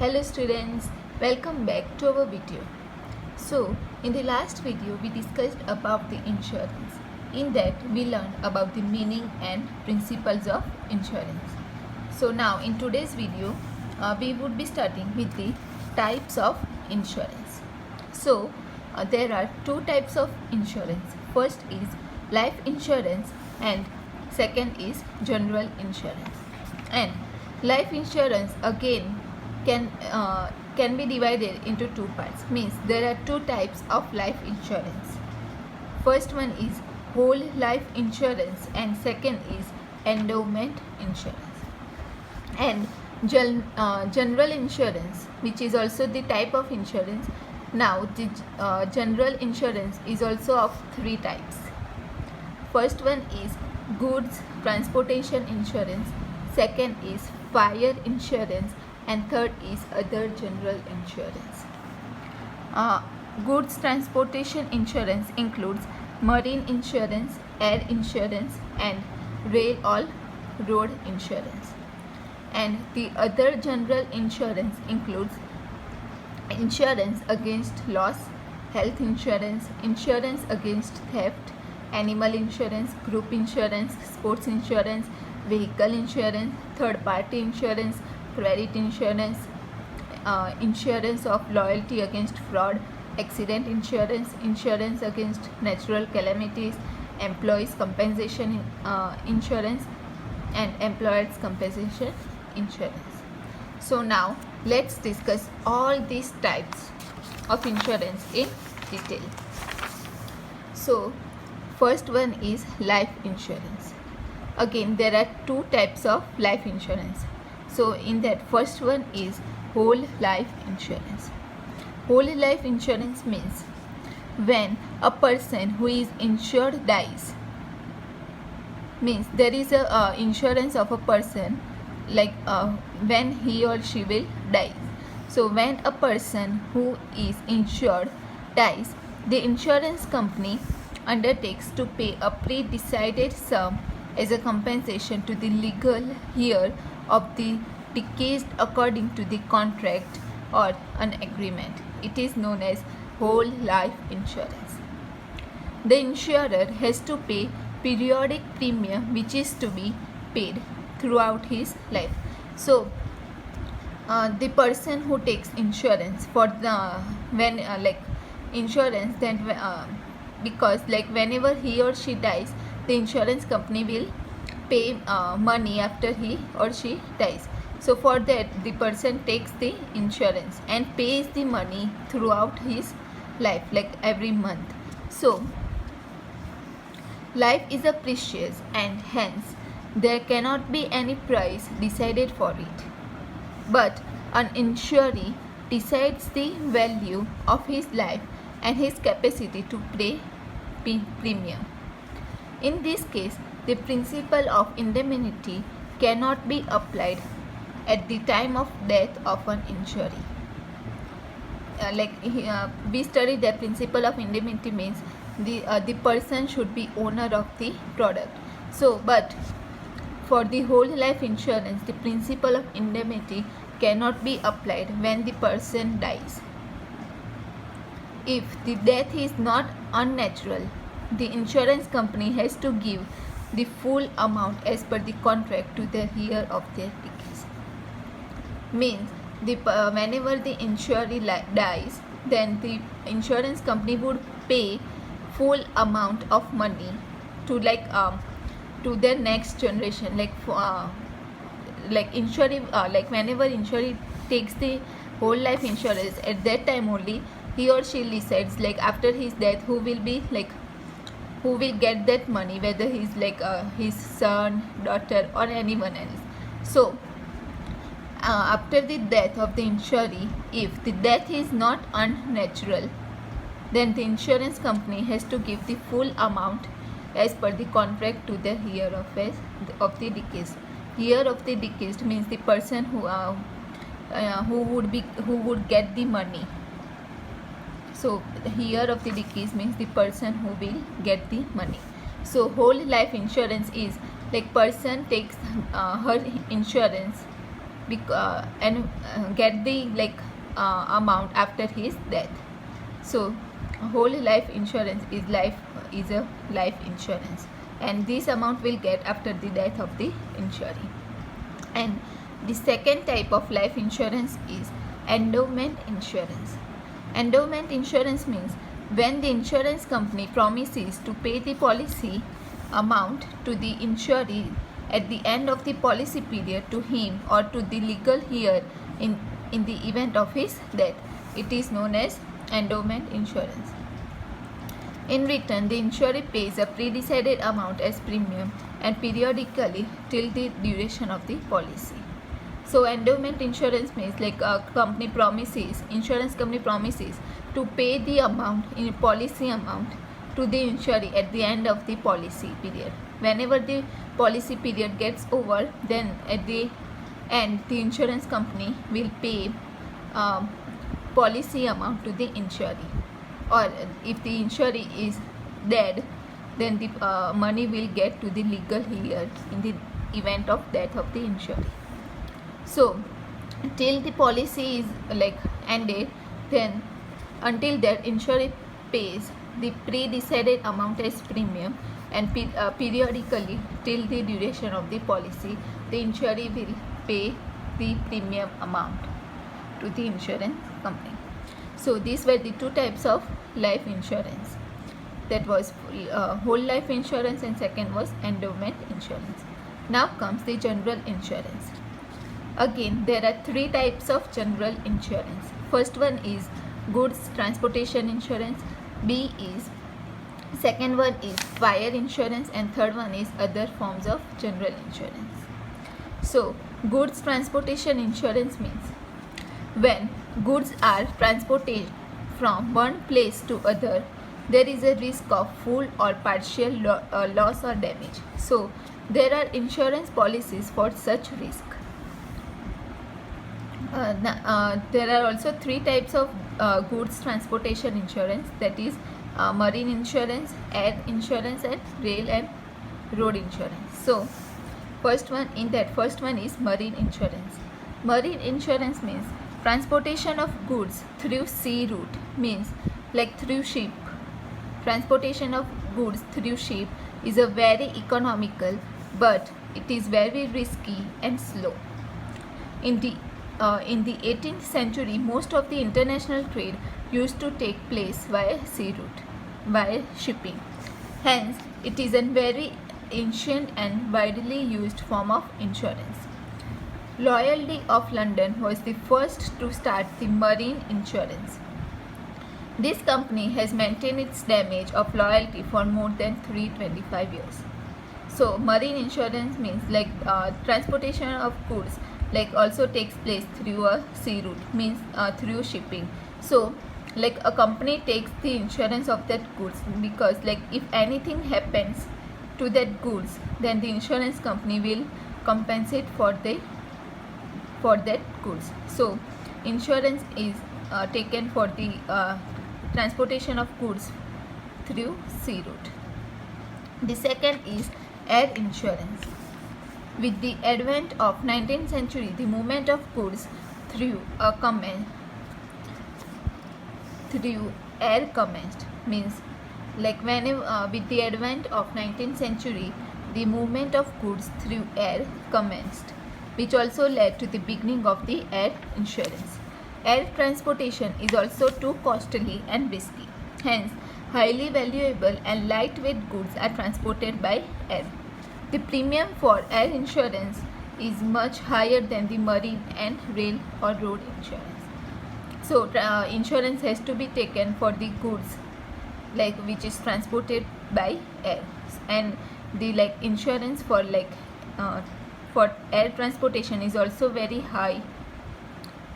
Hello students, welcome back to our video. So in the last video we discussed about the insurance. In that we learned about the meaning and principles of insurance. So now in today's video we would be starting with the types of insurance. So there are two types of insurance. First is life insurance and second is general insurance. And life insurance again can be divided into two parts. Means there are two types of life insurance. First one is whole life insurance and second is endowment insurance. And general insurance, which is also the type of insurance. Now the general insurance is also of three types. First one is goods transportation insurance, second is fire insurance, and third is other general insurance. Goods transportation insurance includes marine insurance, air insurance, and rail or road insurance. And the other general insurance includes insurance against loss, health insurance, insurance against theft, animal insurance, group insurance, sports insurance, vehicle insurance, third party insurance, credit insurance, insurance of loyalty against fraud, accident insurance, insurance against natural calamities, employees compensation insurance, and employers compensation insurance. So now let's discuss all these types of insurance in detail. So first one is life insurance. Again there are two types of life insurance. So in that first one is whole life insurance. Whole life insurance means when a person who is insured dies, means there is a insurance of a person like when he or she will die. So when a person who is insured dies, the insurance company undertakes to pay a pre-decided sum as a compensation to the legal heir of the deceased according to the contract or an agreement. It is known as whole life insurance. The insurer has to pay periodic premium which is to be paid throughout his life. So the person who takes insurance for the when insurance then because like whenever he or she dies, the insurance company will pay money after he or she dies. So for that the person takes the insurance and pays the money throughout his life, like every month. So life is a precious and hence there cannot be any price decided for it. But an insurer decides the value of his life and his capacity to pay premium. In this case, the principle of indemnity cannot be applied at the time of death of an insurer. We studied the principle of indemnity means the person should be owner of the product. So, but for the whole life insurance, the principle of indemnity cannot be applied when the person dies. If the death is not unnatural, the insurance company has to give the full amount as per the contract to the heir of their deceased. Means whenever the insurer dies, then the insurance company would pay full amount of money to to their next generation. Whenever insurer takes the whole life insurance, at that time only he or she decides after his death who will get that money, whether he's his son, daughter, or anyone else. So after the death of the insurer, if the death is not unnatural, then the insurance company has to give the full amount as per the contract to the heir of the deceased. Heir of the deceased means the person who would get the money. So heir of the deceased means the person who will get the money. So whole life insurance is person takes her insurance get the amount after his death. So whole life insurance is a life insurance, and this amount will get after the death of the insured. And the second type of life insurance is endowment insurance. Endowment insurance means when the insurance company promises to pay the policy amount to the insured at the end of the policy period to him or to the legal heir in the event of his death. It is known as endowment insurance. In return, the insurer pays a pre-decided amount as premium and periodically till the duration of the policy. So endowment insurance means insurance company promises to pay the amount in policy amount to the insured at the end of the policy period. Whenever the policy period gets over, then at the end the insurance company will pay policy amount to the insured, or if the insured is dead, then the money will get to the legal heir in the event of death of the insured. So till the policy is ended, then until that insurer pays the pre-decided amount as premium, and periodically till the duration of the policy the insurer will pay the premium amount to the insurance company. So these were the two types of life insurance. That was whole life insurance, and second was endowment insurance. Now comes the general insurance. Again, there are three types of general insurance. First one is goods transportation insurance, second one is fire insurance, and third one is other forms of general insurance. So goods transportation insurance means when goods are transported from one place to other, there is a risk of full or partial loss or damage. So there are insurance policies for such risk. There are also three types of goods transportation insurance, that is marine insurance, air insurance, and rail and road insurance. So first one is marine insurance. Marine insurance means transportation of goods through sea route, means through ship. Transportation of goods through ship is a very economical, but it is very risky and slow. In the 18th century, most of the international trade used to take place via sea route, via shipping. Hence, it is a very ancient and widely used form of insurance. Lloyd's of London was the first to start the marine insurance. This company has maintained its damage of loyalty for more than 325 years. So marine insurance means transportation of goods also takes place through a sea route, means through shipping. So a company takes the insurance of that goods, because if anything happens to that goods, then the insurance company will compensate for that goods. So insurance is taken for the transportation of goods through sea route. The second is air insurance. With the advent of 19th century, the movement of goods through air commenced, means whenever with the advent of 19th century, the movement of goods through air commenced, which also led to the beginning of the air insurance. Air transportation is also too costly and risky. Hence, highly valuable and lightweight goods are transported by air. The premium for air insurance is much higher than the marine and rail or road insurance. So insurance has to be taken for the goods which is transported by air, and the insurance for air transportation is also very high,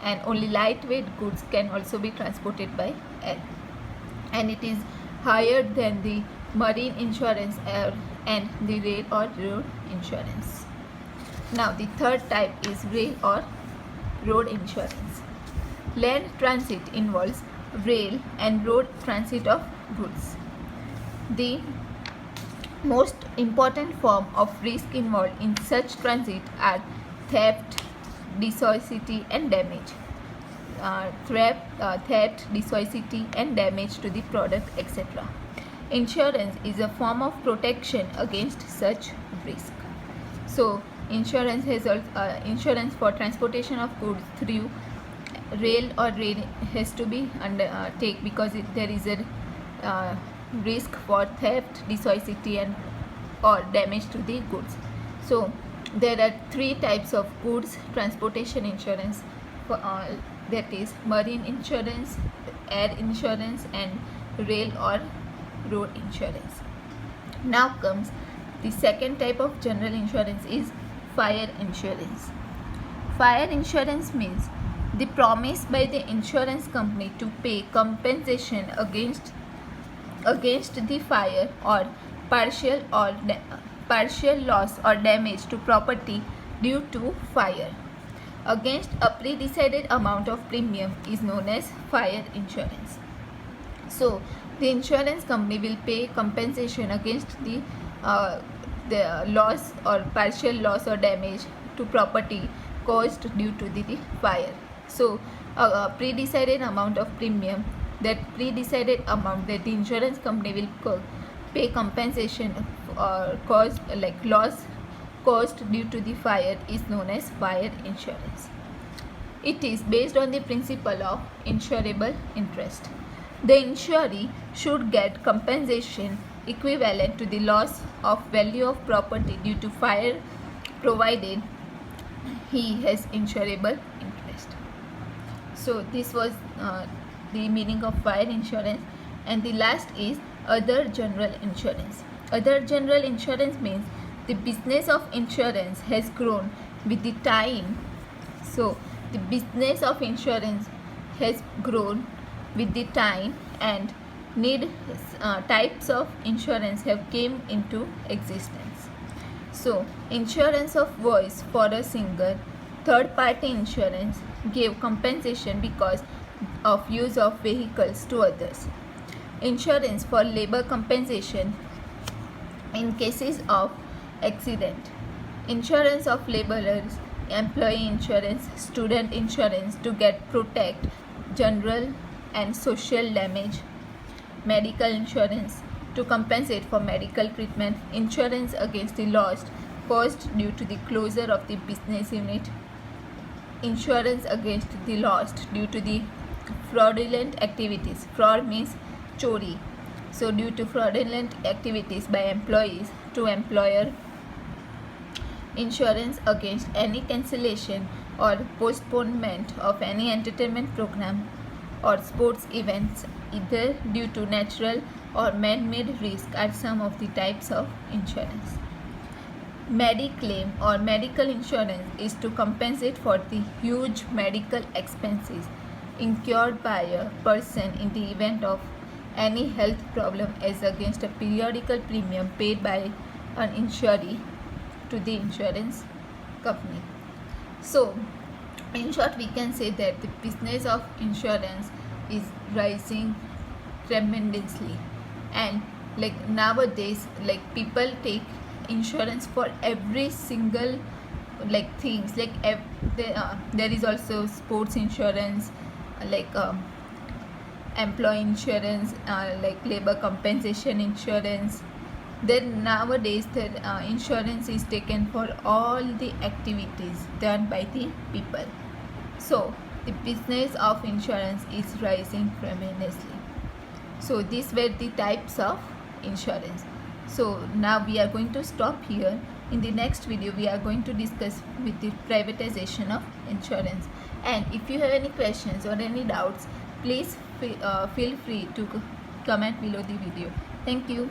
and only lightweight goods can also be transported by air, and it is higher than the marine insurance and the rail or road insurance. Now the third type is rail or road insurance. Land transit involves rail and road transit of goods. The most important form of risk involved in such transit are theft, dishonesty and damage. Theft, dishonesty and damage to the product, etc. Insurance is a form of protection against such risk. So insurance has insurance for transportation of goods through rail or rail has to be take, because there is a risk for theft, dishonesty and or damage to the goods. So there are three types of goods transportation insurance for that is marine insurance, air insurance and rail or road insurance. Now comes the second type of general insurance is fire insurance. Fire insurance means the promise by the insurance company to pay compensation against the fire or partial loss or damage to property due to fire against a pre-decided amount of premium is known as fire insurance. So the insurance company will pay compensation against the loss or partial loss or damage to property caused due to the fire. So a pre-decided amount of premium, that pre-decided amount that the insurance company will pay compensation caused loss caused due to the fire is known as fire insurance. It is based on the principle of insurable interest. The insurer should get compensation equivalent to the loss of value of property due to fire, provided he has insurable interest. So this was the meaning of fire insurance. And the last is other general insurance. Other general insurance means the business of insurance has grown with the time. So the business of insurance has grown with the time and types of insurance have came into existence. So insurance of voice for a singer, third party insurance gave compensation because of use of vehicles to others. Insurance for labor compensation in cases of accident. Insurance of laborers, employee insurance, student insurance to get protect general and social damage. Medical insurance to compensate for medical treatment. Insurance against the loss caused due to the closure of the business unit. Insurance against the loss due to the fraudulent activities. Fraud means chori. So due to fraudulent activities by employees to employer. Insurance against any cancellation or postponement of any entertainment program or sports events, either due to natural or man-made risk, are some of the types of insurance. Mediclaim or medical insurance is to compensate for the huge medical expenses incurred by a person in the event of any health problem, as against a periodical premium paid by an insurer to the insurance company. So in short, we can say that the business of insurance is rising tremendously, and nowadays people take insurance for every single things, there is also sports insurance, employee insurance, labor compensation insurance. Then nowadays the insurance is taken for all the activities done by the people. So the business of insurance is rising tremendously. So these were the types of insurance. So now we are going to stop here. In the next video we are going to discuss with the privatization of insurance. And if you have any questions or any doubts, please feel free to comment below the video. Thank you.